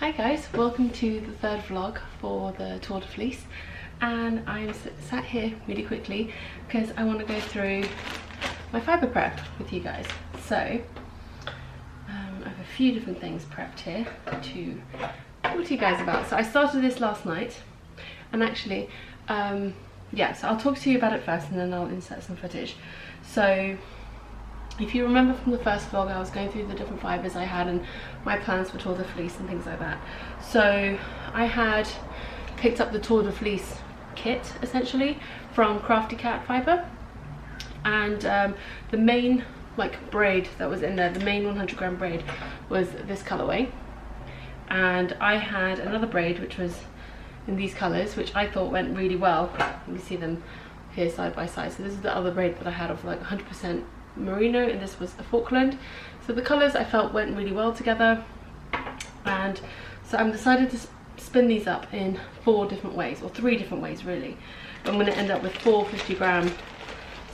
Hi guys, welcome to the third vlog for the Tour De Fleece, and I'm sat here really quickly because I want to go through my fibre prep with you guys. So I have a few different things prepped here to talk to you guys about. So I started this last night, and actually yeah, so I'll talk to you about it first and then I'll insert some footage. So if you remember from the first vlog, I was going through the different fibres I had and my plans for Tour De Fleece and things like that. So I had picked up the Tour De Fleece kit essentially from Crafty Cat fibre, and the main braid that was in there, the main 100-gram braid, was this colourway, and I had another braid which was in these colours, which I thought went really well. You can see them here side by side. So this is the other braid that I had of 100% merino, and this was a Falkland. So the colours I felt went really well together, and so I'm decided to spin these up in 4 different ways, or 3 different ways really. I'm going to end up with 4 50-gram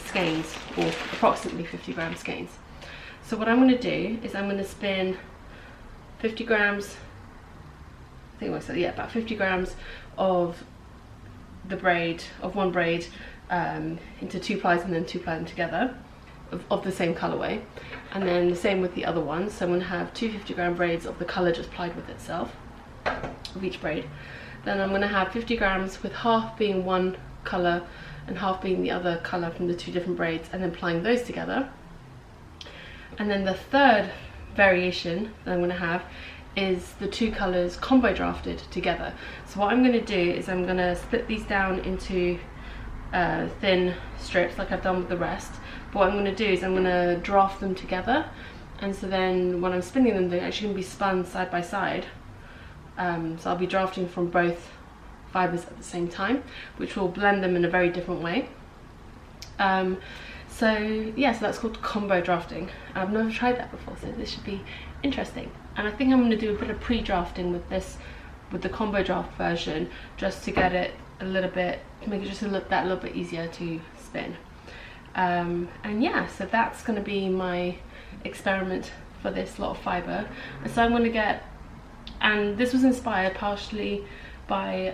skeins, or approximately 50-gram skeins. So what I'm going to do is I'm going to spin 50 grams, I think I said, yeah, about 50 grams of the braid, of one braid, into 2 plies, and then 2 ply them together of the same colourway, and then the same with the other ones. So I'm going to have 2 50-gram braids of the colour just plied with itself of each braid. Then I'm going to have 50 grams with half being one colour and half being the other colour from the 2 different braids, and then plying those together. And then the third variation that I'm going to have is the 2 colours combo drafted together. So what I'm going to do is I'm going to split these down into thin strips like I've done with the rest. But what I'm going to do is I'm going to draft them together, and so then when I'm spinning them, they're actually going to be spun side by side. So I'll be drafting from both fibres at the same time, which will blend them in a very different way. So yeah, so that's called combo drafting. I've never tried that before, so this should be interesting. And I think I'm going to do a bit of pre-drafting with this, with the combo draft version, just to get it a little bit, to make it just that a little bit easier to spin. And yeah, so that's going to be my experiment for this lot of fibre. And so I'm going to get, and this was inspired partially by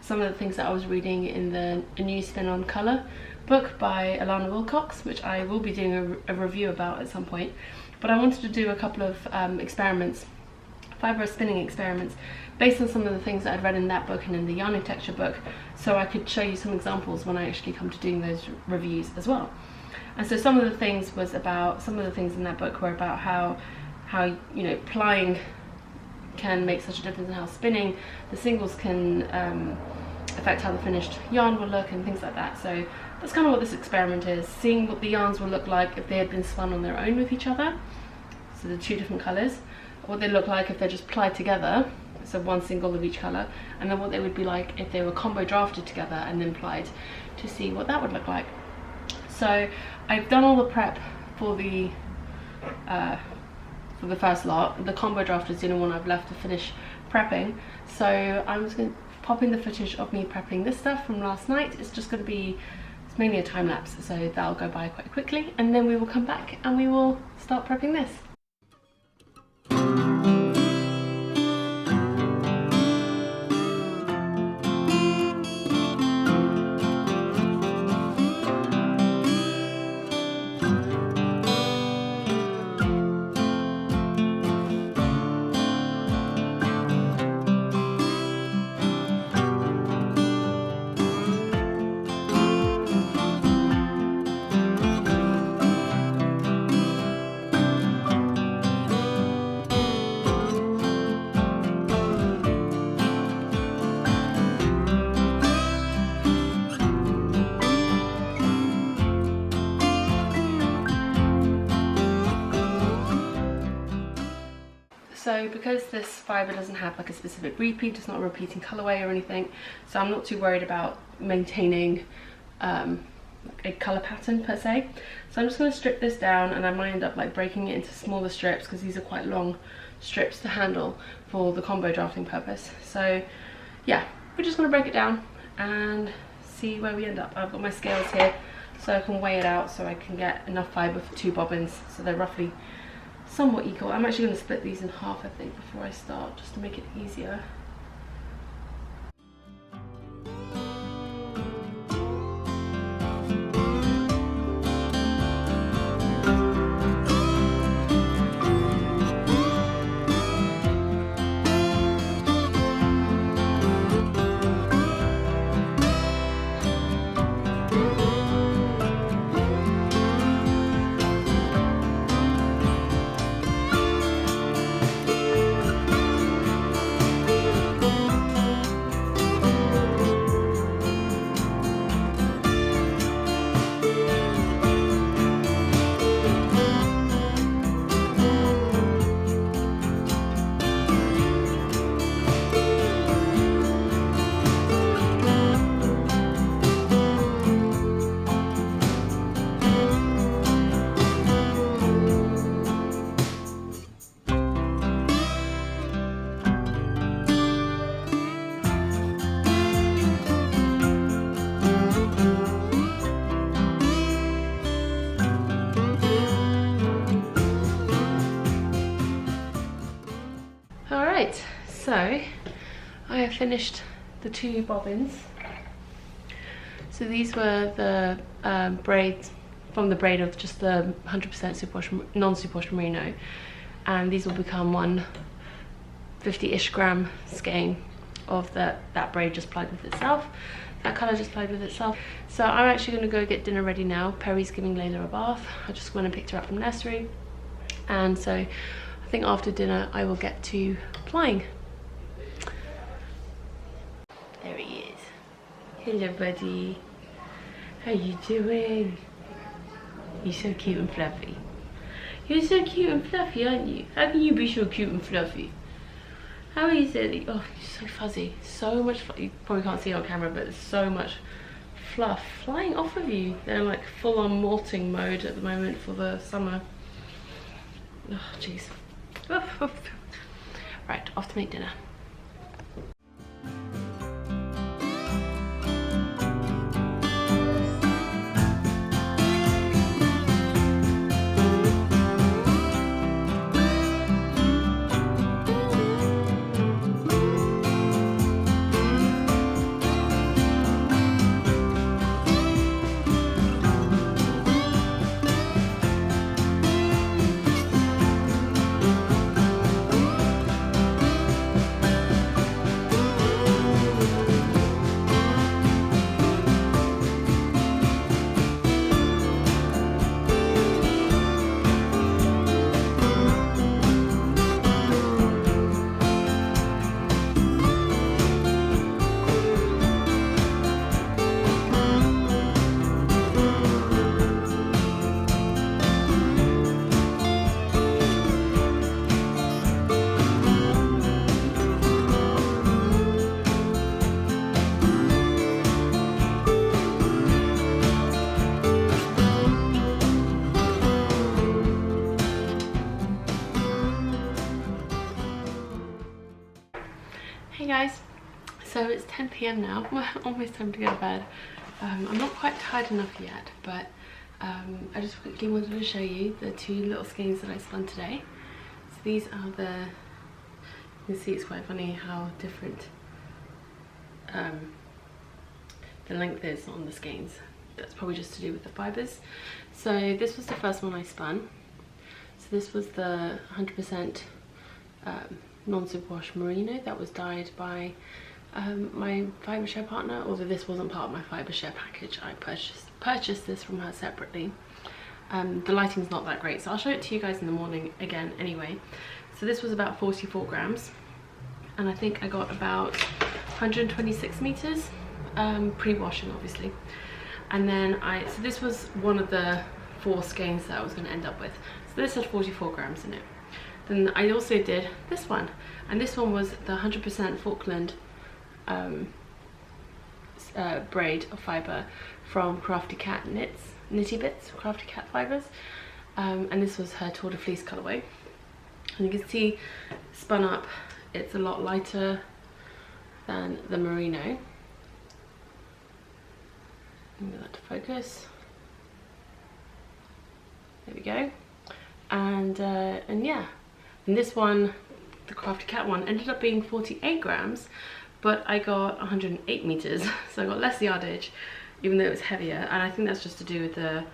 some of the things that I was reading in the A New Spin on Colour book by Alana Wilcox, which I will be doing a review about at some point. But I wanted to do a couple of experiments, fibre spinning experiments, based on some of the things that I'd read in that book and in the yarning texture book, so I could show you some examples when I actually come to doing those reviews as well. And so some of the things was about, some of the things in that book were about how you know, plying can make such a difference in how spinning the singles can affect how the finished yarn will look and things like that. So that's kind of what this experiment is, seeing what the yarns will look like if they had been spun on their own with each other, so the 2 different colours, what they look like if they're just plied together, so one single of each colour, and then what they would be like if they were combo drafted together and then plied, to see what that would look like. So I've done all the prep for the first lot. The combo draft is the only one I've left to finish prepping, so I'm just going to pop in the footage of me prepping this stuff from last night. It's just going to be, it's mainly a time lapse, so that'll go by quite quickly, and then we will come back and we will start prepping this. So because this fibre doesn't have a specific repeat, it's not a repeating colourway or anything, so I'm not too worried about maintaining a colour pattern per se. So I'm just going to strip this down, and I might end up breaking it into smaller strips because these are quite long strips to handle for the combo drafting purpose. So yeah, we're just going to break it down and see where we end up. I've got my scales here so I can weigh it out, so I can get enough fibre for 2 bobbins, so they're roughly somewhat equal. I'm actually going to split these in half, I think, before I start, just to make it easier. Alright, so I have finished the 2 bobbins. So these were the braids from the braid of just the 100% superwash, non-superwash merino, and these will become one 50-ish gram skein of that braid just plied with itself, that colour just plied with itself. So I'm actually going to go get dinner ready now. Perry's giving Layla a bath. I just went and picked her up from nursery, and so I think after dinner I will get to plying. There he is. Hello buddy, how you doing? You're so cute and fluffy. You're so cute and fluffy, aren't you? How can you be so cute and fluffy? How is it? Oh, you're so fuzzy. So much fluff. You probably can't see on camera, but there's so much fluff flying off of you. They're like full on molting mode at the moment for the summer. Oh, jeez. Right, off to make dinner. Hey guys, so it's 10 PM now. Well, almost time to go to bed. I'm not quite tired enough yet, but I just quickly wanted to show you the 2 little skeins that I spun today. So these are the, you can see it's quite funny how different the length is on the skeins. That's probably just to do with the fibres. So this was the first one I spun. So this was the 100% non-superwash merino that was dyed by my fibre share partner, although this wasn't part of my fibre share package. I purchased this from her separately. The lighting's not that great, so I'll show it to you guys in the morning again anyway. So this was about 44 grams, and I think I got about 126 meters, pre-washing obviously. And then so this was one of the 4 skeins that I was going to end up with. So this had 44 grams in it. Then I also did this one, and this one was the 100% Falkland braid of fibre from Crafty Cat Knitty Bits, Crafty Cat Fibres, and this was her Tour De Fleece colourway. And you can see spun up, it's a lot lighter than the merino. Get that to focus. There we go. and yeah, and this one, the Crafty Cat one, ended up being 48 grams, but I got 108 meters, so I got less yardage, even though it was heavier. And I think that's just to do with the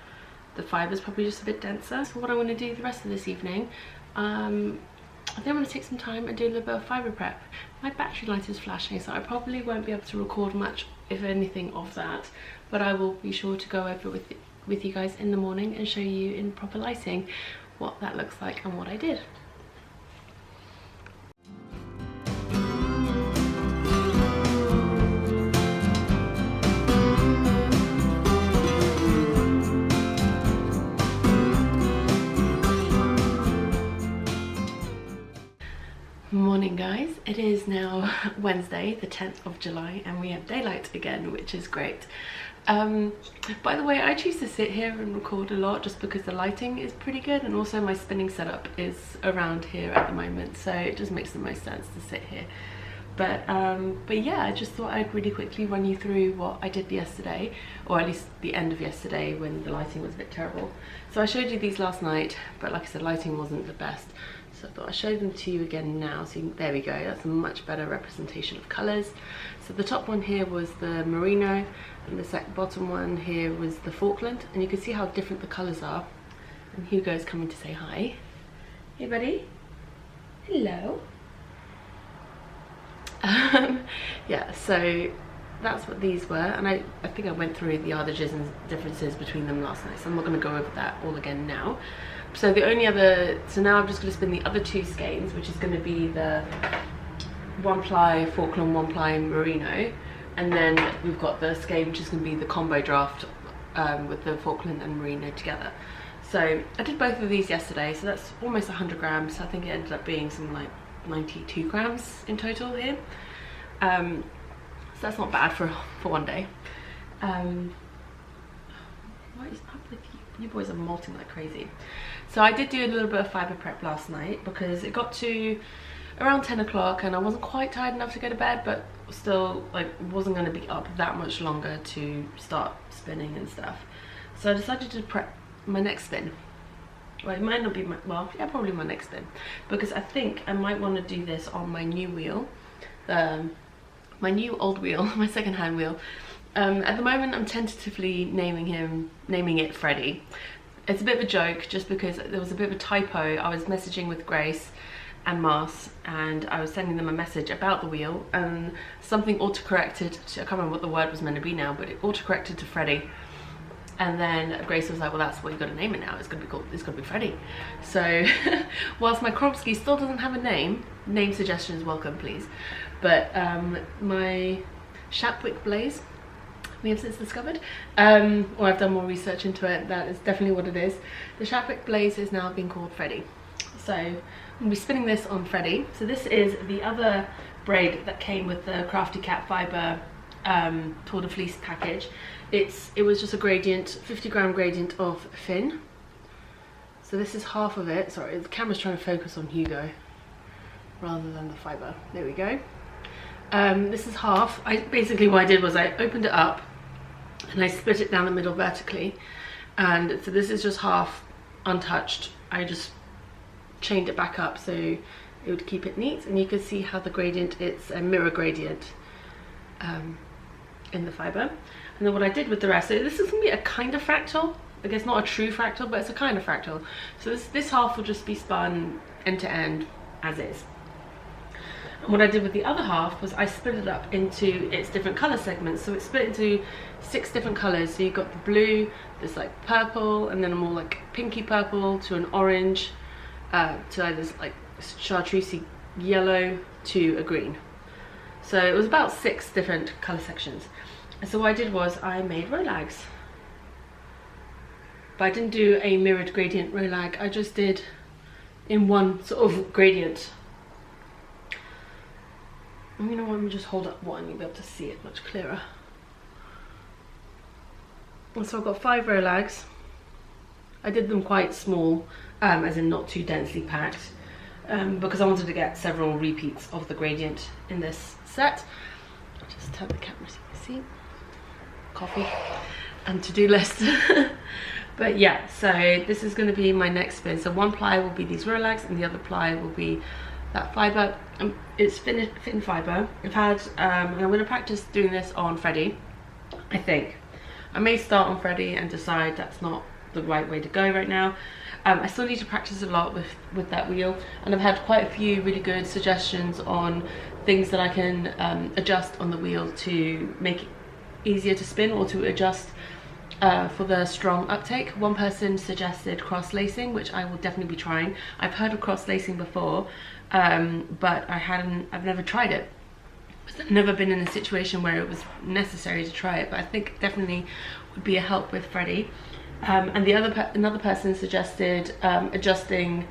fiber's probably just a bit denser. So what I want to do the rest of this evening, I think I'm going to take some time and do a little bit of fiber prep. My battery light is flashing, so I probably won't be able to record much, if anything, of that, but I will be sure to go over with you guys in the morning and show you in proper lighting what that looks like and what I did. Morning guys, it is now Wednesday the 10th of July and we have daylight again, which is great. By the way, I choose to sit here and record a lot just because the lighting is pretty good, and also my spinning setup is around here at the moment, so it just makes the most sense to sit here. But yeah, I just thought I'd really quickly run you through what I did yesterday, or at least the end of yesterday when the lighting was a bit terrible. So I showed you these last night, but like I said, lighting wasn't the best. So I thought I'd show them to you again now. So there we go, that's a much better representation of colours. So the top one here was the merino, and the bottom one here was the Falkland, and you can see how different the colours are. And Hugo's coming to say hi. Hey buddy. Hello. Yeah, so that's what these were, and I think I went through the yardages and differences between them last night, so I'm not going to go over that all again now. So the only other, so now I'm just going to spin the other two skeins, which is going to be the 1-ply Falkland, 1-ply merino, and then we've got the skein which is going to be the combo draft with the Falkland and merino together. So I did both of these yesterday, so that's almost 100 grams. I think it ended up being something like 92 grams in total here. So that's not bad for one day. What is up with you? You boys are molting like crazy. So I did do a little bit of fiber prep last night because it got to around 10 o'clock and I wasn't quite tired enough to go to bed, but still like wasn't going to be up that much longer to start spinning and stuff. So I decided to prep my next spin. Well, it might not be my, well, yeah, probably my next spin, because I think I might want to do this on my new wheel, my new old wheel, my second-hand wheel. At the moment I'm tentatively naming it Freddie. It's a bit of a joke just because there was a bit of a typo. I was messaging with Grace and Mars and I was sending them a message about the wheel, and something autocorrected to, I can't remember what the word was meant to be now, but it autocorrected to Freddie. And then Grace was like, well, that's what you got to name it now. It's gonna be Freddie. So whilst my Kromsky still doesn't have a name suggestions welcome please. But my Shapwick Blaze, we have since discovered, or I've done more research into it, that is definitely what it is. The Shapwick Blaze is now being called Freddie. So I'm gonna be spinning this on Freddie. So this is the other braid that came with the Crafty Cat Fiber Tour De Fleece package. It was just a gradient, 50 gram gradient of fin. So this is half of it. Sorry, the camera's trying to focus on Hugo rather than the fiber. There we go. This is half. Basically what I did was I opened it up and I split it down the middle vertically, and so this is just half untouched. I just chained it back up so it would keep it neat, and you can see how the gradient, it's a mirror gradient in the fiber. And then what I did with the rest, so this is going to be a kind of fractal, I guess not a true fractal, but it's a kind of fractal. So this half will just be spun end to end as is. And what I did with the other half was I split it up into its different color segments. So it's split into 6 different colors. So you've got the blue, there's like purple, and then a more like pinky purple to an orange, to either like chartreusey yellow to a green. So it was about 6 different color sections. And so what I did was I made rolags. But I didn't do a mirrored gradient rolag, I just did in one sort of gradient. You know what, let me just hold up one, you'll be able to see it much clearer. And so I've got 5 rolags. I did them quite small, as in not too densely packed, because I wanted to get several repeats of the gradient in this set. I'll just turn the camera so you can see. Coffee and to-do list. But yeah, so this is going to be my next spin. So one ply will be these Relax and the other ply will be that fibre. It's fitting fibre. I've had, and I'm going to practice doing this on Freddie, I think. I may start on Freddie and decide that's not the right way to go right now. I still need to practice a lot with that wheel, and I've had quite a few really good suggestions on things that I can adjust on the wheel to make it easier to spin, or to adjust for the strong uptake. One person suggested cross lacing, which I will definitely be trying. I've heard of cross lacing before, but I've never tried it. I've never been in a situation where it was necessary to try it, but I think definitely would be a help with Freddie. And another person suggested adjusting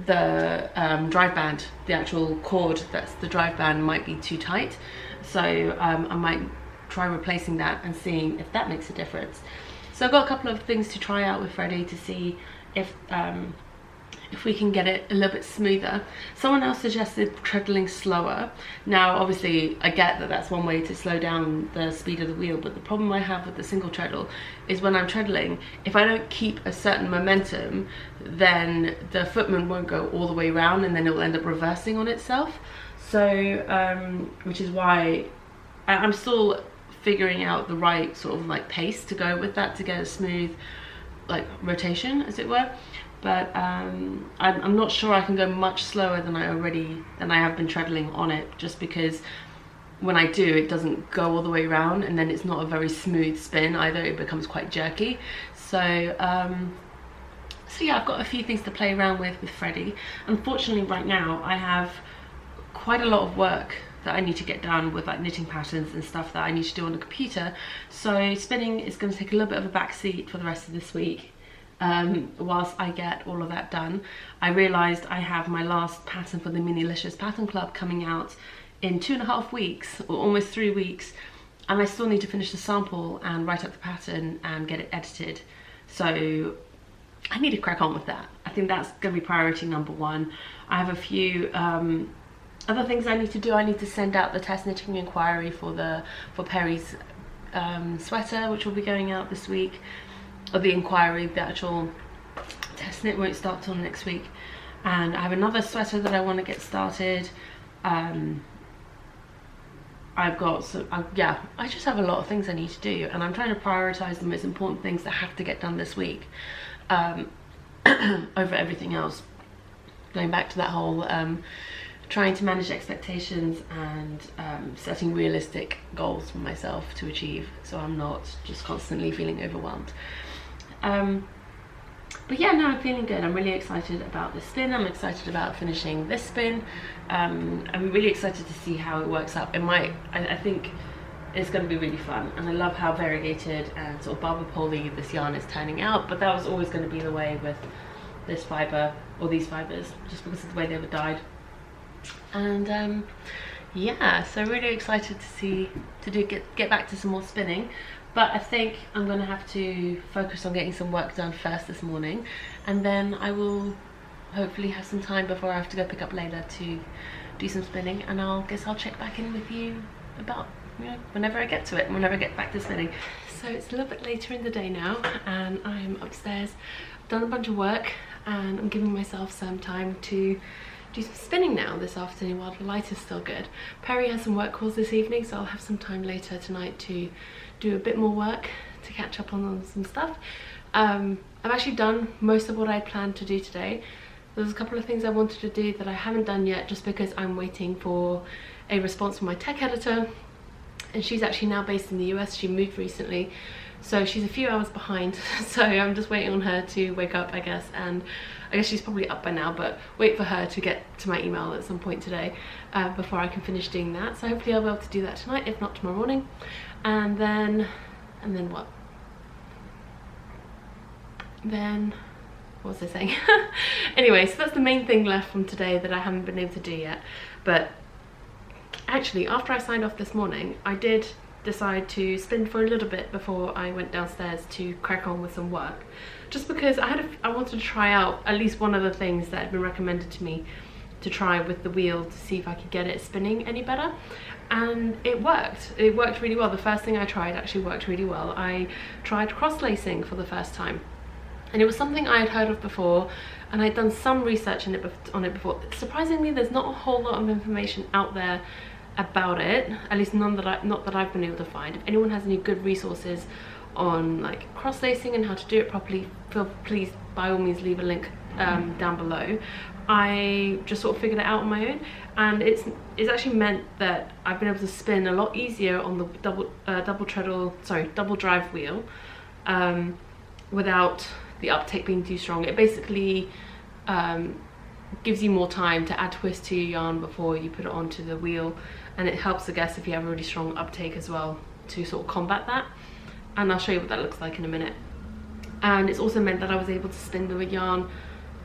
the drive band. The actual cord that's the drive band might be too tight, so I might try replacing that and seeing if that makes a difference. So I've got a couple of things to try out with Freddie to see if we can get it a little bit smoother. Someone else suggested treadling slower. Now obviously I get that that's one way to slow down the speed of the wheel, but the problem I have with the single treadle is when I'm treadling, if I don't keep a certain momentum, then the footman won't go all the way around and then it will end up reversing on itself. So which is why I'm still figuring out the right sort of like pace to go with that to get a smooth like rotation, as it were. But I'm not sure I can go much slower than I have been treadling on it, just because when I do, it doesn't go all the way around, and then it's not a very smooth spin either. It becomes quite jerky. So yeah, I've got a few things to play around with Freddie. Unfortunately, right now I have quite a lot of work that I need to get done with like knitting patterns and stuff that I need to do on the computer. So spinning is going to take a little bit of a back seat for the rest of this week. Whilst I get all of that done. I realised I have my last pattern for the Minilicious Pattern Club coming out in 2.5 weeks, or almost 3 weeks, and I still need to finish the sample and write up the pattern and get it edited. So I need to crack on with that. I think that's going to be priority number one. I have a few other things I need to do. I need to send out the test knitting inquiry for Perry's sweater, which will be going out this week. Or the inquiry, the actual test knit won't start till next week. And I have another sweater that I want to get started. I've got some, yeah, I just have a lot of things I need to do, and I'm trying to prioritize the most important things that have to get done this week over everything else. Going back to that whole trying to manage expectations and setting realistic goals for myself to achieve, so I'm not just constantly feeling overwhelmed. But yeah, no, I'm feeling good. I'm really excited about this spin. I'm excited about finishing this spin. I'm really excited to see how it works out. I think it's going to be really fun, and I love how variegated and sort of barber poley this yarn is turning out, but that was always going to be the way with this fibre, or these fibres, just because of the way they were dyed. And yeah, so really excited to get back to some more spinning. But I think I'm going to have to focus on getting some work done first this morning, and then I will hopefully have some time before I have to go pick up Layla to do some spinning, and guess I'll check back in with you about, you know, whenever I get to it, whenever I get back to spinning. So it's a little bit later in the day now, and I'm upstairs. I've done a bunch of work, and I'm giving myself some time to do some spinning now this afternoon while the light is still good. Perry has some work calls this evening, so I'll have some time later tonight to do a bit more work to catch up on some stuff. I've actually done most of what I planned to do today. There's a couple of things I wanted to do that I haven't done yet, just because I'm waiting for a response from my tech editor, and she's actually now based in the US. She moved recently, so she's a few hours behind. So I'm just waiting on her to wake up, I guess, and I guess she's probably up by now, but wait for her to get to my email at some point today before I can finish doing that. So hopefully I'll be able to do that tonight, if not tomorrow morning. And then what? Then what was I saying? Anyway, so that's the main thing left from today that I haven't been able to do yet. But actually, after I signed off this morning, I did decide to spin for a little bit before I went downstairs to crack on with some work, just because I wanted to try out at least one of the things that had been recommended to me to try with the wheel to see if I could get it spinning any better. And it worked really well. The first thing I tried actually worked really well. I tried cross lacing for the first time, and it was something I had heard of before, and I'd done some research on it before. Surprisingly, there's not a whole lot of information out there about it, at least not that I've been able to find. If anyone has any good resources on like cross-lacing and how to do it properly, please by all means leave a link down below. I just sort of figured it out on my own, and it's actually meant that I've been able to spin a lot easier on the double drive wheel without the uptake being too strong. It basically gives you more time to add twist to your yarn before you put it onto the wheel, and it helps, I guess, if you have a really strong uptake as well to sort of combat that, and I'll show you what that looks like in a minute. And it's also meant that I was able to spin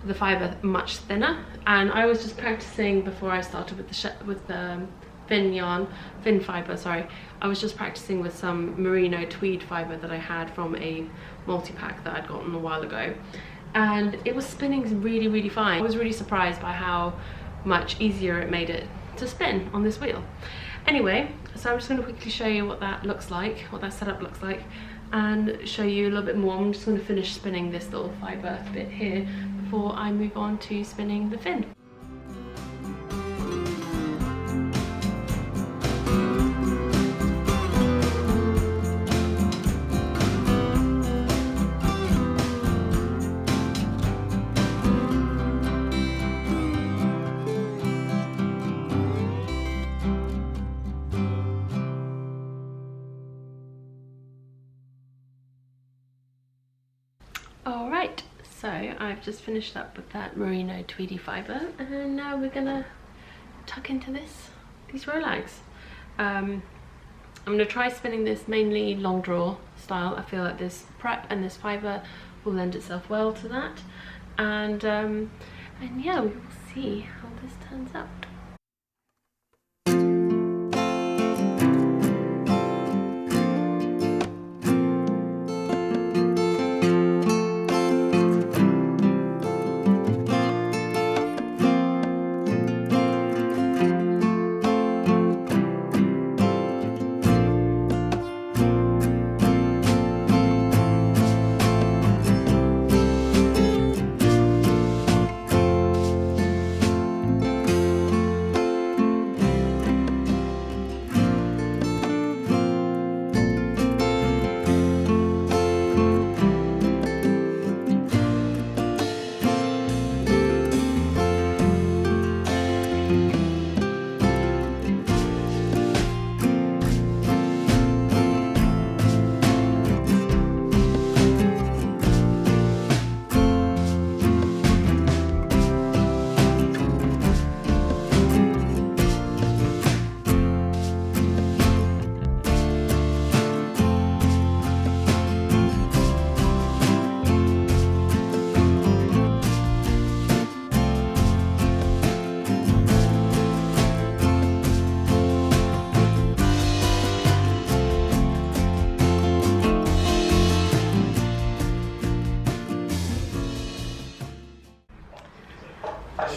the fibre much thinner, and I was just practicing before I started with the thin fibre, sorry. I was just practicing with some merino tweed fibre that I had from a multi-pack that I'd gotten a while ago, and it was spinning really fine. I was really surprised by how much easier it made it to spin on this wheel. Anyway, so I'm just going to quickly show you what that looks like, what that setup looks like, and show you a little bit more. I'm just going to finish spinning this little fibre bit here before I move on to spinning the fin. Alright, so I've just finished up with that merino tweedy fibre, and now we're gonna tuck into these rolags. I'm gonna try spinning this mainly long draw style. I feel like this prep and this fibre will lend itself well to that, and yeah, we will see how this turns out.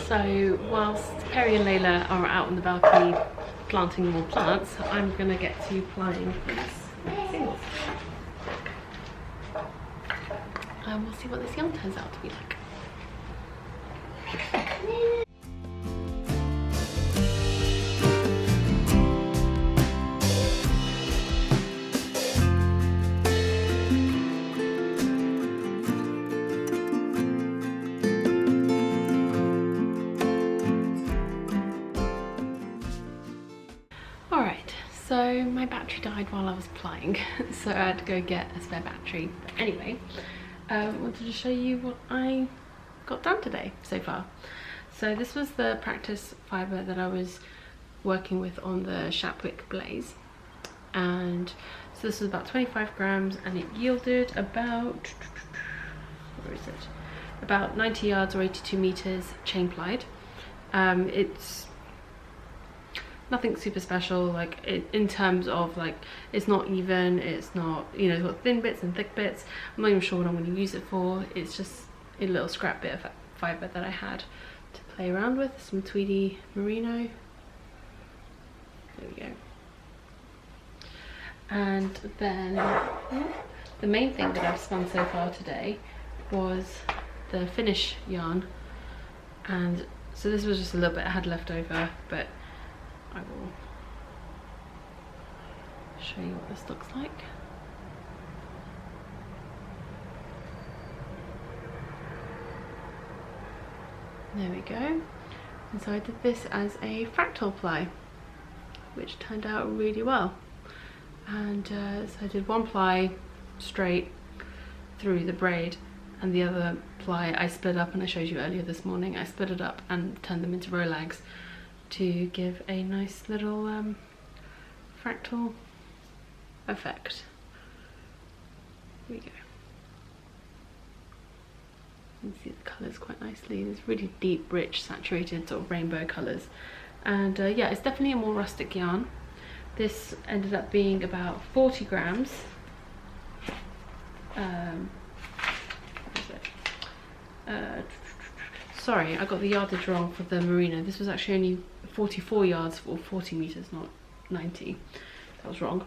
So whilst Perry and Layla are out on the balcony planting more plants, I'm gonna get to plying these singles. And we'll see what this yarn turns out to be like. Alright, so my battery died while I was plying, so I had to go get a spare battery. But anyway, I wanted to show you what I got done today so far. So this was the practice fibre that I was working with on the Shapwick Blaze, and so this was about 25 grams, and it yielded about, where is it, about 90 yards or 82 meters chain plied. It's nothing super special, like in terms of like, it's not even, it's not, you know, it's got thin bits and thick bits. I'm not even sure what I'm going to use it for. It's just a little scrap bit of fibre that I had to play around with. Some tweedy merino. There we go. And then the main thing that I've spun so far today was the finish yarn, and so this was just a little bit I had left over, but I will show you what this looks like. There we go. And so I did this as a fractal ply, which turned out really well. And so I did one ply straight through the braid, and the other ply I split up, and I showed you earlier this morning, I split it up and turned them into row lags to give a nice little fractal effect. Here we go. You can see the colours quite nicely. There's really deep, rich, saturated sort of rainbow colours. And yeah, it's definitely a more rustic yarn. This ended up being about 40 grams. What is it? Sorry, I got the yardage wrong for the merino. This was actually only 44 yards or 40 meters, not 90. That was wrong.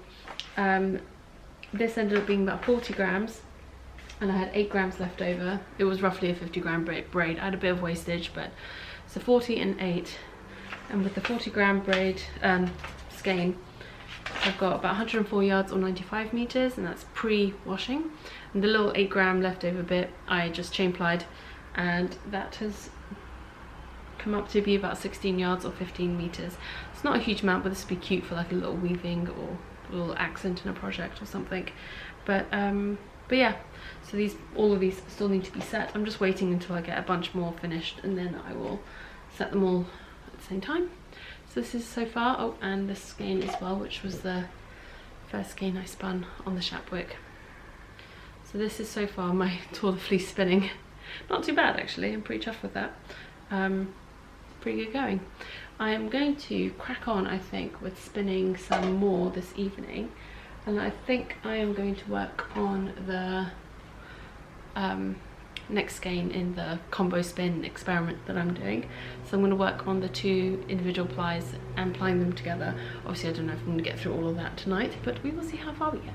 This ended up being about 40 grams, and I had 8 grams left over. It was roughly a 50 gram braid. I had a bit of wastage, but so 40 and 8. And with the 40 gram braid skein, I've got about 104 yards or 95 meters, and that's pre-washing. And the little 8 gram leftover bit I just chain plied, and that has come up to be about 16 yards or 15 meters. It's not a huge amount, but this would be cute for like a little weaving or a little accent in a project or something. But yeah, so all of these still need to be set. I'm just waiting until I get a bunch more finished, and then I will set them all at the same time. So this is so far. Oh, and this skein as well, which was the first skein I spun on the Shapwick. So this is so far my Tour De Fleece spinning. Not too bad actually, I'm pretty chuffed with that. Pretty good going. I am going to crack on, I think, with spinning some more this evening, and I think I am going to work on the next skein in the combo spin experiment that I'm doing. So I'm going to work on the 2 individual plies and plying them together. Obviously I don't know if I'm going to get through all of that tonight, but we will see how far we get.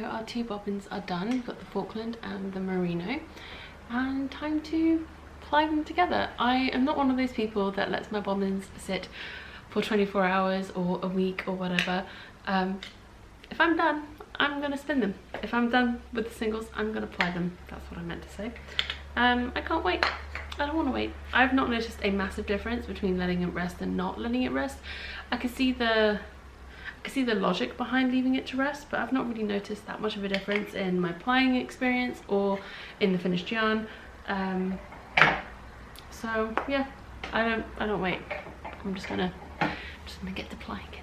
Our 2 bobbins are done. We've got the Falkland and the merino, and time to ply them together. I am not one of those people that lets my bobbins sit for 24 hours or a week or whatever. If I'm done, I'm gonna spin them. If I'm done with the singles, I'm gonna ply them. That's what I meant to say. I can't wait. I don't want to wait. I've not noticed a massive difference between letting it rest and not letting it rest. I can see the logic behind leaving it to rest, but I've not really noticed that much of a difference in my plying experience or in the finished yarn. So yeah, I don't wait. I'm just gonna get to plying it.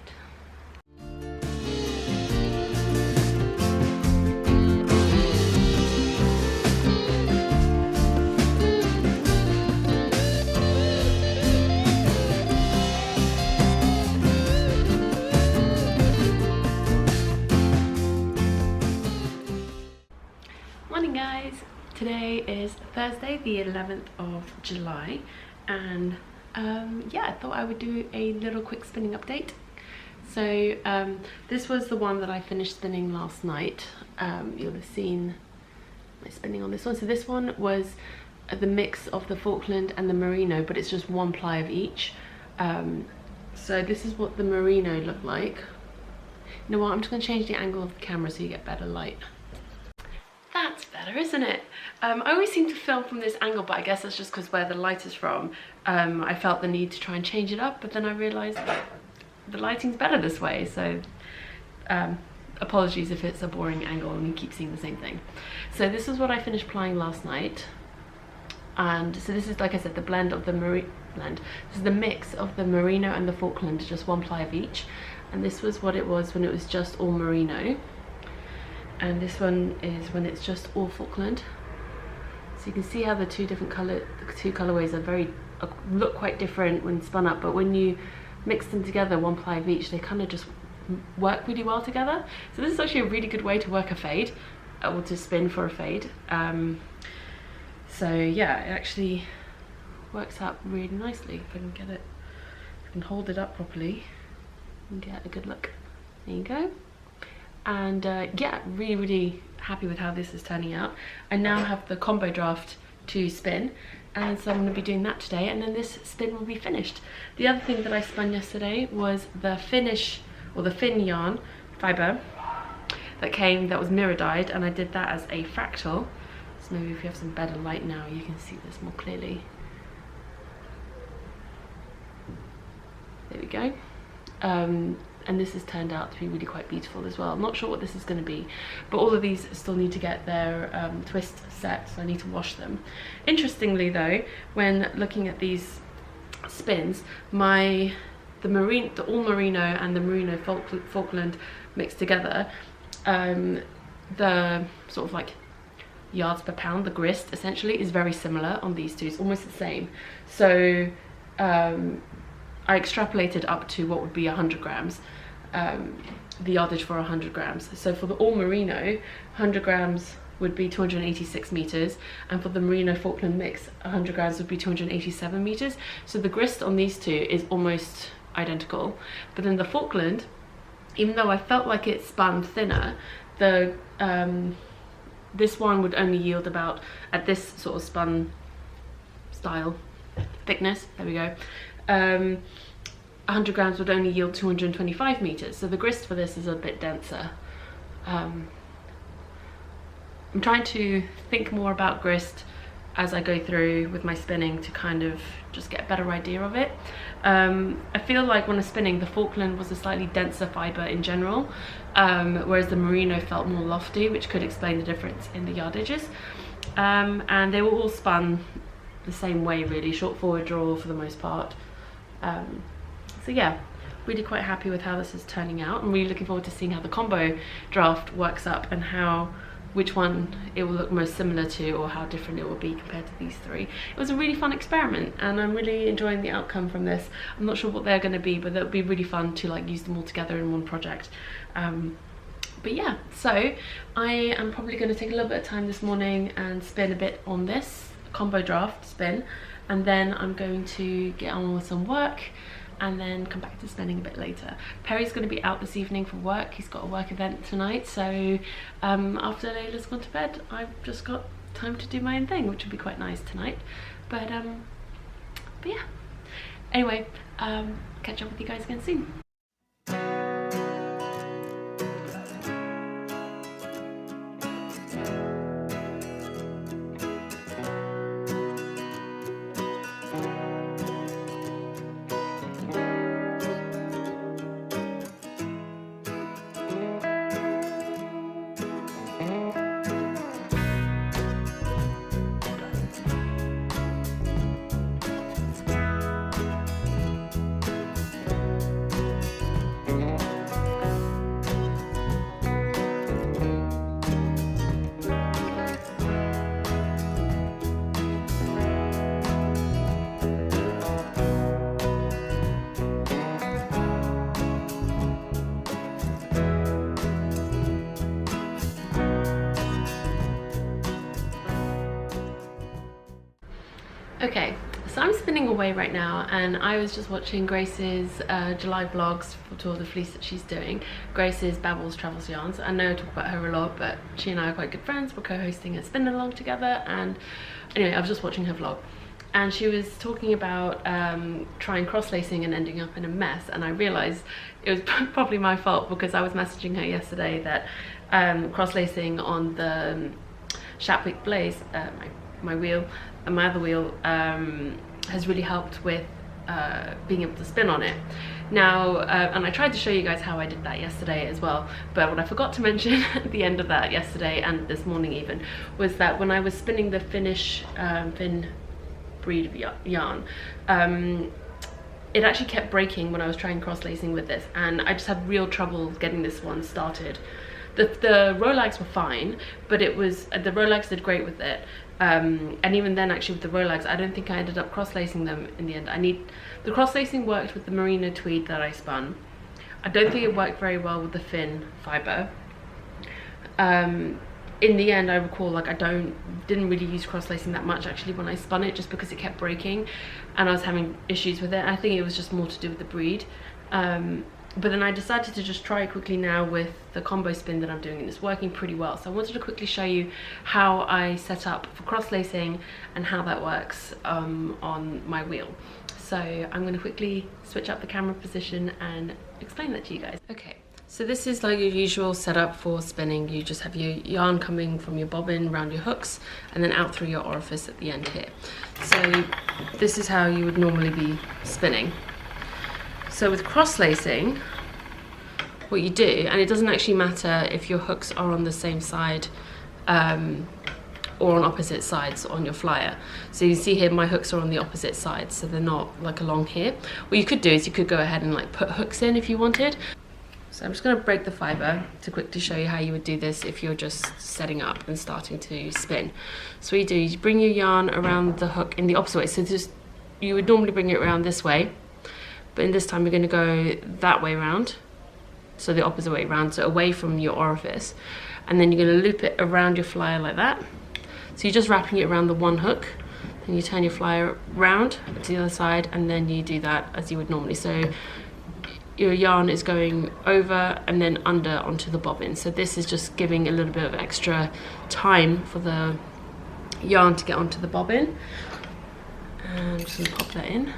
Morning guys! Today is Thursday the 11th of July, and yeah, I thought I would do a little quick spinning update. So this was the one that I finished spinning last night. You'll have seen my spinning on this one. So this one was the mix of the Falkland and the merino, but it's just 1 ply of each. So this is what the merino looked like. You know what, I'm just going to change the angle of the camera so you get better light. That's better, isn't it? I always seem to film from this angle, but I guess that's just because where the light is from. I felt the need to try and change it up, but then I realised that the lighting's better this way, so apologies if it's a boring angle and you keep seeing the same thing. So this is what I finished plying last night. And so this is, like I said, the blend of the this is the mix of the merino and the Falkland, just 1 ply of each. And this was what it was when it was just all merino, and this one is when it's just all Falkland. So you can see how the two colorways are look quite different when spun up, but when you mix them together, 1 ply of each, they kind of just work really well together. So this is actually a really good way to work a fade, or to spin for a fade. So yeah, it actually works out really nicely. If I can get it, if I can hold it up properly and get a good look. There you go. And yeah, really happy with how this is turning out. I now have the combo draft to spin, and so I'm going to be doing that today, and then this spin will be finished. The other thing that I spun yesterday was the finish, or the fin yarn fibre that was mirror dyed, and I did that as a fractal. So maybe if you have some better light now, you can see this more clearly. There we go. And this has turned out to be really quite beautiful as well. I'm not sure what this is going to be, but all of these still need to get their twist set, so I need to wash them. Interestingly though, when looking at these spins, the all merino and the merino Falkland mixed together, the sort of like yards per pound, the grist essentially, is very similar on these two. It's almost the same. So I extrapolated up to what would be 100 grams, the yardage for 100 grams. So for the all merino, 100 grams would be 286 meters, and for the merino Falkland mix, 100 grams would be 287 meters. So the grist on these two is almost identical. But then the Falkland, even though I felt like it spun thinner, this one would only yield about, at this sort of spun style thickness, there we go, 100 grams would only yield 225 meters. So the grist for this is a bit denser. I'm trying to think more about grist as I go through with my spinning to kind of just get a better idea of it. I feel like when I'm spinning, the Falkland was a slightly denser fibre in general, whereas the merino felt more lofty, which could explain the difference in the yardages. And they were all spun the same way really, short forward draw for the most part. So yeah, really quite happy with how this is turning out. I'm really looking forward to seeing how the combo draft works up, and which one it will look most similar to, or how different it will be compared to these three. It was a really fun experiment, and I'm really enjoying the outcome from this. I'm not sure what they're going to be, but it'll be really fun to like use them all together in one project. But yeah, so I am probably going to take a little bit of time this morning and spin a bit on this combo draft spin, and then I'm going to get on with some work and then come back to spinning a bit later. Perry's going to be out this evening for work. He's got a work event tonight, so after Layla's gone to bed, I've just got time to do my own thing, which would be quite nice tonight. But yeah, anyway, catch up with you guys again soon. Okay, so I'm spinning away right now, and I was just watching Grace's July vlogs for Tour De Fleece that she's doing. Grace is Babbles Travels Yarns. I know I talk about her a lot, but she and I are quite good friends. We're co-hosting a spin along together, and anyway, I was just watching her vlog, and she was talking about trying cross-lacing and ending up in a mess, and I realized it was probably my fault, because I was messaging her yesterday that cross-lacing on the Shatwick Blaze, my wheel, and my other wheel, has really helped with being able to spin on it. Now, and I tried to show you guys how I did that yesterday as well, but what I forgot to mention at the end of that yesterday, and this morning even, was that when I was spinning the finish fin breed of yarn. It actually kept breaking when I was trying cross-lacing with this, and I just had real trouble getting this one started. The Rolags were fine, but it was, the Rolags did great with it. And even then, actually, with the Rolags, I don't think I ended up cross-lacing them in the end. The cross-lacing worked with the merino tweed that I spun. I don't think it worked very well with the Finn fibre. In the end, I recall, like, I didn't really use cross-lacing that much actually when I spun it, just because it kept breaking and I was having issues with it. I think it was just more to do with the breed. But then I decided to just try it quickly now with the combo spin that I'm doing, and it's working pretty well. So I wanted to quickly show you how I set up for cross-lacing and how that works on my wheel. So I'm going to quickly switch up the camera position and explain that to you guys. Okay, so this is like your usual setup for spinning. You just have your yarn coming from your bobbin around your hooks and then out through your orifice at the end here. So this is how you would normally be spinning. So with cross-lacing, what you do, and it doesn't actually matter if your hooks are on the same side or on opposite sides on your flyer. So you see here my hooks are on the opposite sides, so they're not like along here. What you could do is you could go ahead and like put hooks in if you wanted. So I'm just going to break the fibre to quickly show you how you would do this if you're just setting up and starting to spin. So what you do is you bring your yarn around the hook in the opposite way. So just, you would normally bring it around this way, but in this time you're going to go that way around, so the opposite way around, so away from your orifice, and then you're going to loop it around your flyer like that. So you're just wrapping it around the one hook, and you turn your flyer round to the other side, and then you do that as you would normally. So your yarn is going over and then under onto the bobbin. So this is just giving a little bit of extra time for the yarn to get onto the bobbin. And I'm just going to pop that in.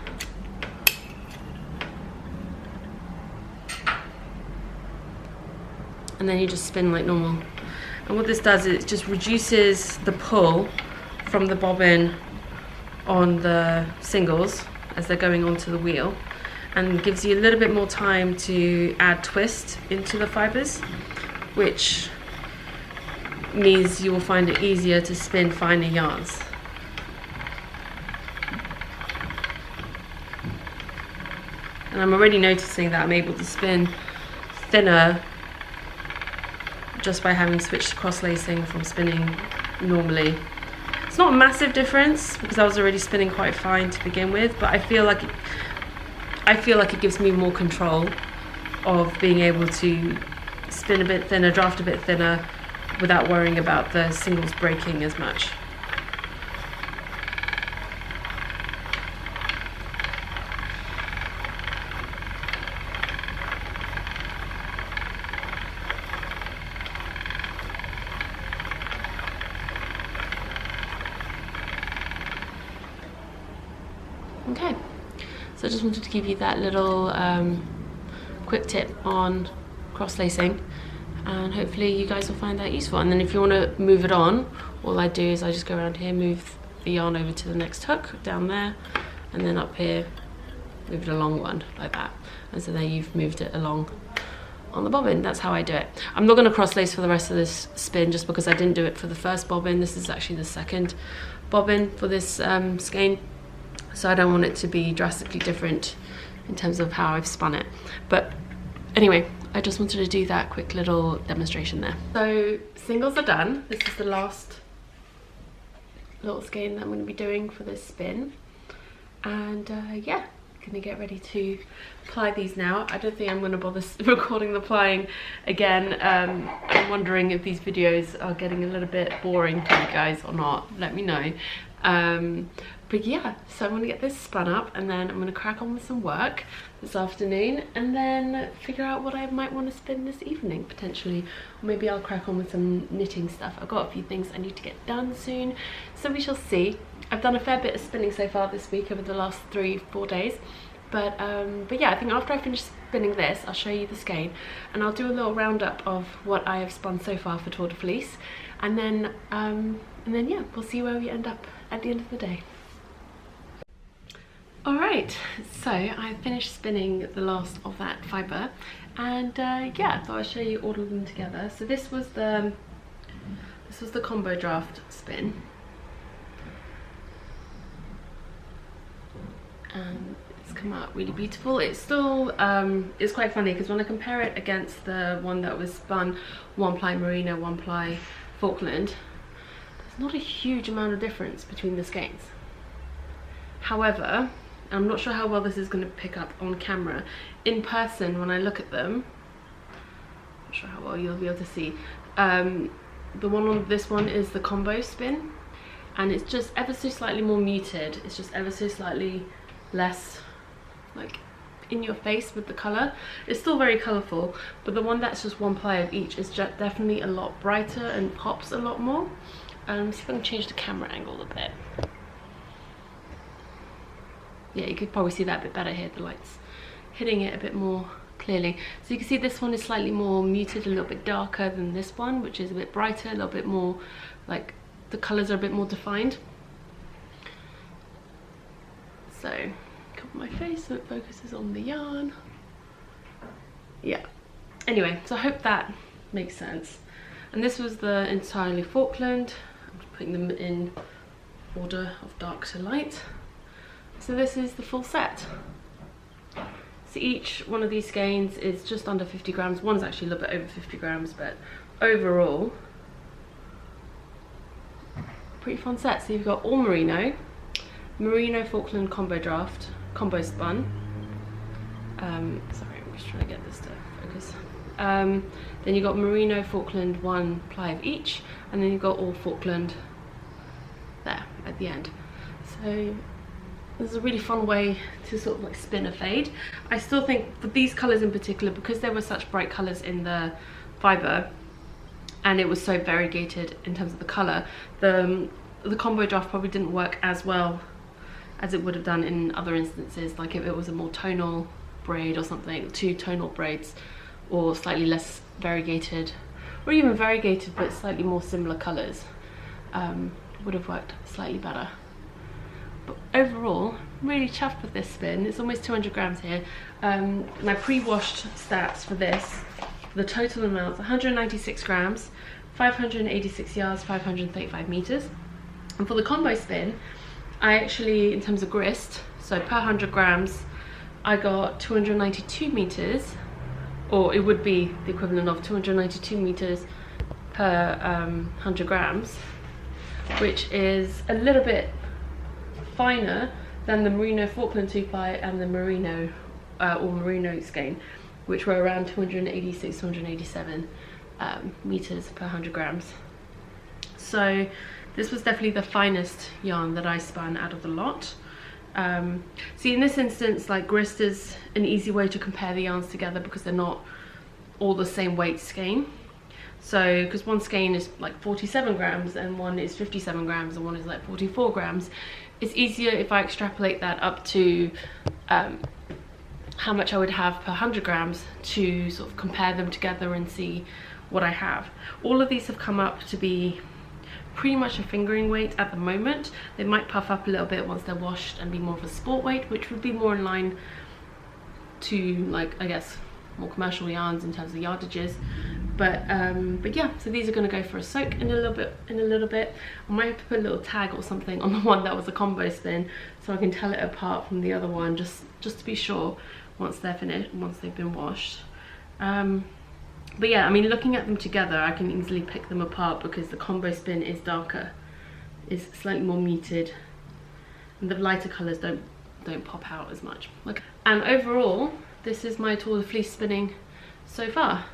And then you just spin like normal. And what this does is it just reduces the pull from the bobbin on the singles as they're going onto the wheel, and gives you a little bit more time to add twist into the fibres, which means you will find it easier to spin finer yarns. And I'm already noticing that I'm able to spin thinner just by having switched cross-lacing from spinning normally. It's not a massive difference because I was already spinning quite fine to begin with, but I feel like it gives me more control of being able to spin a bit thinner, draft a bit thinner, without worrying about the singles breaking as much. Okay, so I just wanted to give you that little quick tip on cross-lacing, and hopefully you guys will find that useful. And then if you want to move it on, all I do is I just go around here, move the yarn over to the next hook down there, and then up here move it along one like that, and so there you've moved it along on the bobbin. That's how I do it. I'm not going to cross-lace for the rest of this spin just because I didn't do it for the first bobbin. This is actually the second bobbin for this skein. So I don't want it to be drastically different in terms of how I've spun it. But anyway, I just wanted to do that quick little demonstration there. So singles are done. This is the last little skein that I'm going to be doing for this spin. And yeah, gonna get ready to ply these now. I don't think I'm going to bother recording the plying again. I'm wondering if these videos are getting a little bit boring for you guys or not. Let me know. But yeah, so I'm going to get this spun up, and then I'm going to crack on with some work this afternoon, and then figure out what I might want to spin this evening potentially. Or maybe I'll crack on with some knitting stuff. I've got a few things I need to get done soon, so we shall see. I've done a fair bit of spinning so far this week over the last 3-4 days. But yeah, I think after I finish spinning this, I'll show you the skein, and I'll do a little roundup of what I have spun so far for Tour De Fleece, and then yeah, we'll see where we end up at the end of the day. Alright, so I finished spinning the last of that fibre, and yeah, I thought I'd show you all of them together. So this was the combo draft spin. and it's come out really beautiful. It's still it's quite funny because when I compare it against the one that was spun 1-ply merino, 1-ply Falkland, there's not a huge amount of difference between the skeins. However, I'm not sure how well this is going to pick up on camera. In person, when I look at them, I'm not sure how well you'll be able to see. The one on this one is the combo spin, and it's just ever so slightly more muted. It's just ever so slightly less like in your face with the colour. It's still very colourful, but the one that's just 1-ply of each is just definitely a lot brighter and pops a lot more. See if I can change the camera angle a bit. Yeah, you could probably see that a bit better here, the light's hitting it a bit more clearly. So you can see this one is slightly more muted, a little bit darker than this one, which is a bit brighter, a little bit more, like the colours are a bit more defined. So, cover my face so it focuses on the yarn. Yeah. Anyway, so I hope that makes sense. And this was the entirely Falkland. I'm just putting them in order of dark to light. So this is the full set. So each one of these skeins is just under 50 grams. One's actually a little bit over 50 grams, but overall, pretty fun set. So you've got all merino, merino Falkland combo draft, combo spun. Sorry, I'm just trying to get this to focus. Then you've got merino Falkland 1-ply of each, and then you've got all Falkland there at the end. So this is a really fun way to sort of like spin a fade. I still think for these colours in particular, because there were such bright colours in the fibre and it was so variegated in terms of the colour, the combo draft probably didn't work as well as it would have done in other instances, like if it was a more tonal braid or something, 2 tonal braids, or slightly less variegated, or even variegated but slightly more similar colours, would have worked slightly better. But overall, really chuffed with this spin. It's almost 200 grams here. My pre-washed stats for this, the total amount, 196 grams, 586 yards, 535 meters. And for the combo spin, I actually, in terms of grist, so per 100 grams, I got 292 meters, or it would be the equivalent of 292 meters per 100 grams, which is a little bit finer than the merino Falkland 2-ply and the merino or merino skein, which were around 286, 287 meters per 100 grams. So this was definitely the finest yarn that I spun out of the lot. See, in this instance, like grist is an easy way to compare the yarns together because they're not all the same weight skein. So, because one skein is like 47 grams and one is 57 grams and one is like 44 grams, it's easier if I extrapolate that up to how much I would have per 100 grams to sort of compare them together and see what I have. All of these have come up to be pretty much a fingering weight at the moment. They might puff up a little bit once they're washed and be more of a sport weight, which would be more in line to, like, I guess, more commercial yarns in terms of yardages. But yeah, so these are going to go for a soak in a little bit. I might have to put a little tag or something on the one that was a combo spin so I can tell it apart from the other one, just to be sure once they're finished, once they've been washed. But yeah, I mean, looking at them together, I can easily pick them apart because the combo spin is darker, is slightly more muted, and the lighter colours don't pop out as much. Okay. And overall, this is my Tour De Fleece spinning so far.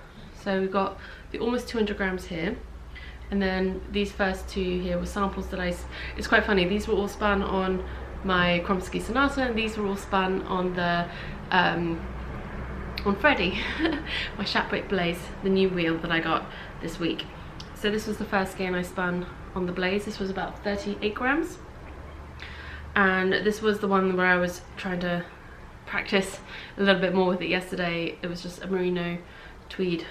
So we've got the almost 200 grams here, and then these first two here were samples that it's quite funny, these were all spun on my Kromsky Sonata, and these were all spun on the on Freddie, my Shapwick Blaze, the new wheel that I got this week. So this was the first skein I spun on the Blaze. This was about 38 grams, and this was the one where I was trying to practice a little bit more with it yesterday. It was just a merino tweed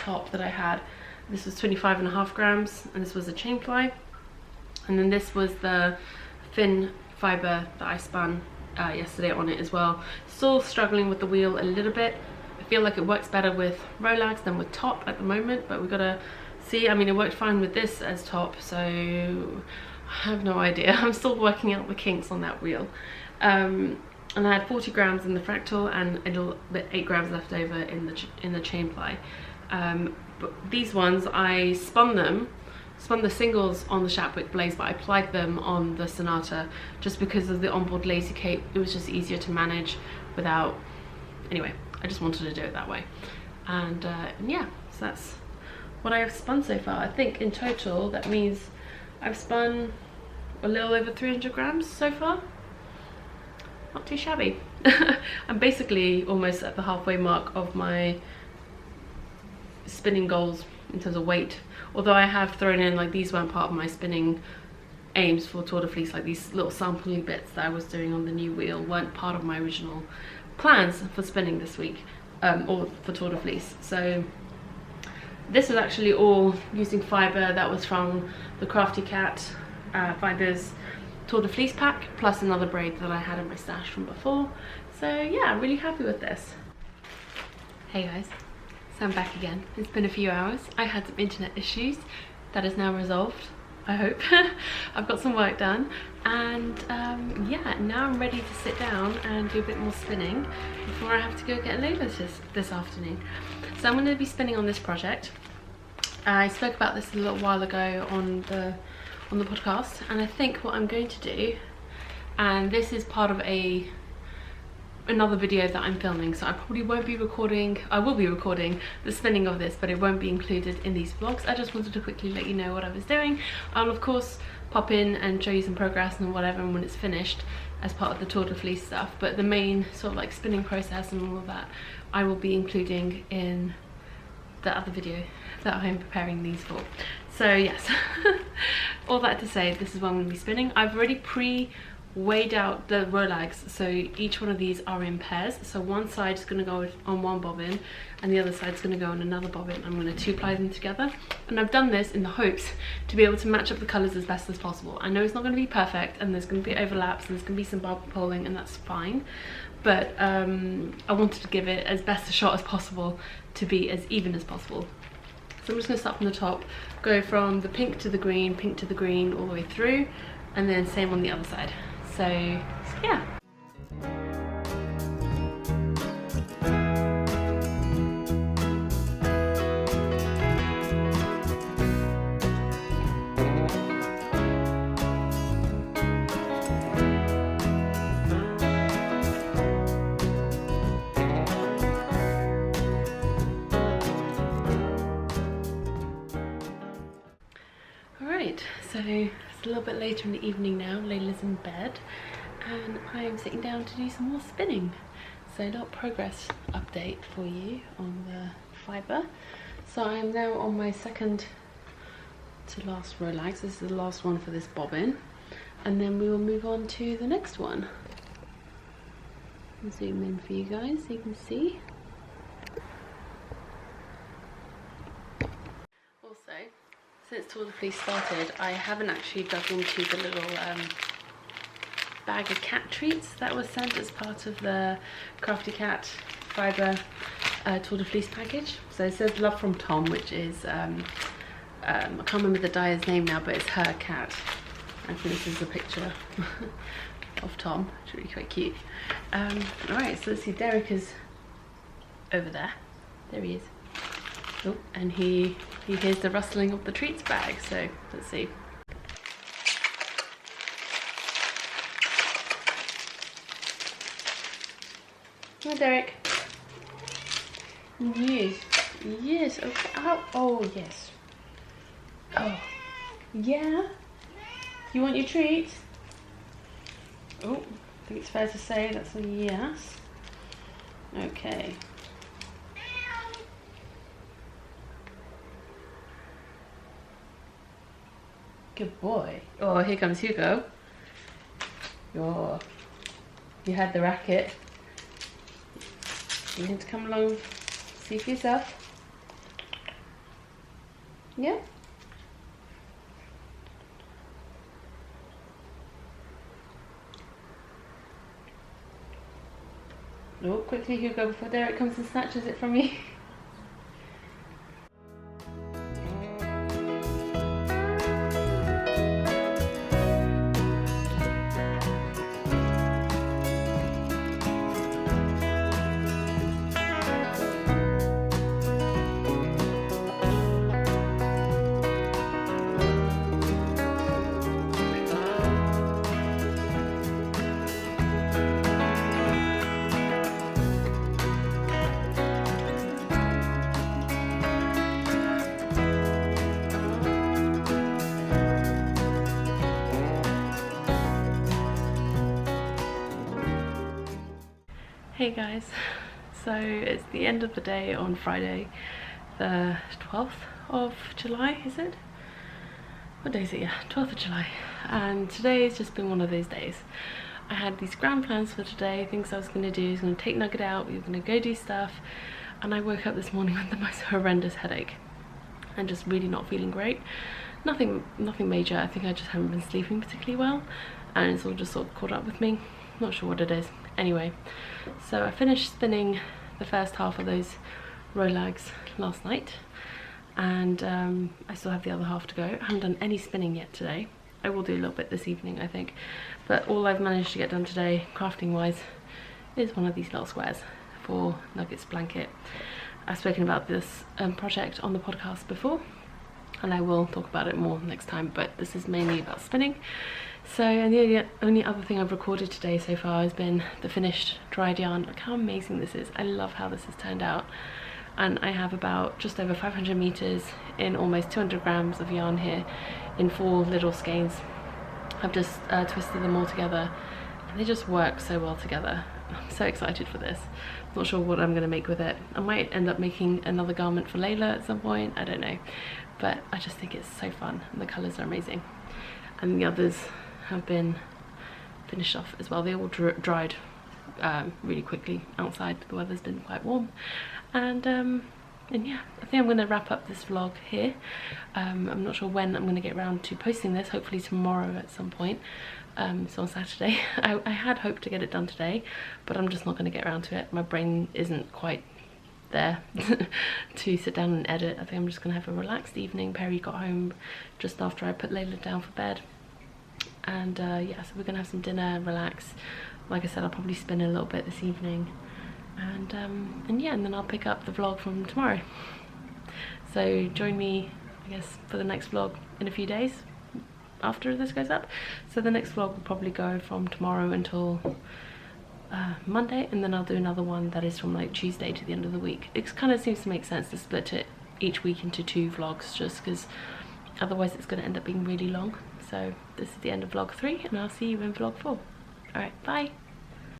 top that I had. This was 25.5 grams, and this was a chain ply, and then this was the thin fibre that I spun yesterday on it as well. Still struggling with the wheel a little bit. I feel like it works better with Rollags than with top at the moment, but we've got to see. I mean, it worked fine with this as top, so I have no idea. I'm still working out the kinks on that wheel. and I had 40 grams in the fractal and a little bit 8 grams left over in the chain ply. But these ones I spun the singles on the Shapwick Blaze, but I plied them on the Sonata just because of the onboard lacy cape. It was just easier to manage without, anyway, I just wanted to do it that way. And yeah, so that's what I have spun so far. I think in total that means I've spun a little over 300 grams so far. Not too shabby. I'm basically almost at the halfway mark of my spinning goals in terms of weight, although I have thrown in, like, these weren't part of my spinning aims for Tour De Fleece, like these little sampling bits that I was doing on the new wheel weren't part of my original plans for spinning this week, or for Tour De Fleece. So this was actually all using fibre that was from the Crafty Cat Fibres Tour De Fleece pack, plus another braid that I had in my stash from before. So yeah, I'm really happy with this. Hey guys, so I'm back again. It's been a few hours. I had some internet issues. That is now resolved, I hope. I've got some work done, and yeah, now I'm ready to sit down and do a bit more spinning before I have to go get an over this afternoon. So I'm going to be spinning on this project. I spoke about this a little while ago on the podcast, and I think what I'm going to do, and this is part of another video that I'm filming, so I probably won't be recording, I will be recording the spinning of this, but it won't be included in these vlogs. I just wanted to quickly let you know what I was doing. I'll of course pop in and show you some progress and whatever, and when it's finished as part of the Tour De Fleece stuff, but the main sort of like spinning process and all of that I will be including in the other video that I'm preparing these for. So yes, all that to say, this is what I'm going to be spinning. I've already weighed out the rolags, so each one of these are in pairs. So one side is going to go on one bobbin and the other side is going to go on another bobbin. I'm going to 2-ply them together, and I've done this in the hopes to be able to match up the colours as best as possible. I know it's not going to be perfect, and there's going to be overlaps and there's going to be some bubble pulling, and that's fine, but I wanted to give it as best a shot as possible to be as even as possible. So I'm just going to start from the top, go from the pink to the green all the way through, and then same on the other side. So yeah. Alright, so it's a little bit later in the evening now. Layla's in bed and I am sitting down to do some more spinning. So a little progress update for you on the fibre. So I am now on my second to last rolag. So this is the last one for this bobbin, and then we will move on to the next one. I'll zoom in for you guys so you can see. Also, since Tour De Fleece started, I haven't actually dug into the little bag of cat treats that was sent as part of the Crafty Cat Fibre Tour De Fleece package. So it says love from Tom, which is I can't remember the dyer's name now, but it's her cat. I think this is a picture of Tom. It's really quite cute. Alright, so let's see, Derek is over there. There he is. Oh, and he hears the rustling of the treats bag, so let's see. Hi, Derek. Yes, yes, okay. Oh, yes. Oh, yeah. You want your treats? Oh, I think it's fair to say that's a yes. Okay. Good boy. Oh, here comes Hugo. Oh, you had the racket. You need to come along, see for yourself. Yeah? Oh, quickly Hugo, before Derek comes and snatches it from me. Hey guys, so it's the end of the day on Friday, the 12th of July, is it? What day is it? Yeah, 12th of July. And today has just been one of those days. I had these grand plans for today, things I was going to do. I was going to take Nugget out, we were going to go do stuff, and I woke up this morning with the most horrendous headache and just really not feeling great. Nothing major. I think I just haven't been sleeping particularly well, and it's all just sort of caught up with me. Not sure what it is. Anyway, so I finished spinning the first half of those rolags last night, and I still have the other half to go. I haven't done any spinning yet today. I will do a little bit this evening, I think, but all I've managed to get done today, crafting wise, is one of these little squares for Nugget's blanket. I've spoken about this project on the podcast before, and I will talk about it more next time, but this is mainly about spinning. So, and the only other thing I've recorded today so far has been the finished dried yarn. Look how amazing this is. I love how this has turned out. And I have about just over 500 meters in almost 200 grams of yarn here in 4 little skeins. I've just twisted them all together, and they just work so well together. I'm so excited for this. Not sure what I'm going to make with it. I might end up making another garment for Layla at some point, I don't know. But I just think it's so fun, and the colours are amazing. And the others have been finished off as well. They all dried really quickly outside. The weather's been quite warm, and yeah, I think I'm going to wrap up this vlog here. I'm not sure when I'm going to get around to posting this, hopefully tomorrow at some point. So on Saturday. I had hoped to get it done today, but I'm just not going to get around to it. My brain isn't quite there to sit down and edit. I think I'm just going to have a relaxed evening. Perry got home just after I put Layla down for bed, and yeah, so we're gonna have some dinner, relax. Like I said, I'll probably spin a little bit this evening, and yeah, and then I'll pick up the vlog from tomorrow. So join me, I guess, for the next vlog in a few days after this goes up. So the next vlog will probably go from tomorrow until Monday, and then I'll do another one that is from like Tuesday to the end of the week. It kind of seems to make sense to split it each week into 2 vlogs, just because otherwise it's going to end up being really long. So this is the end of vlog 3, and I'll see you in vlog 4. Alright, bye!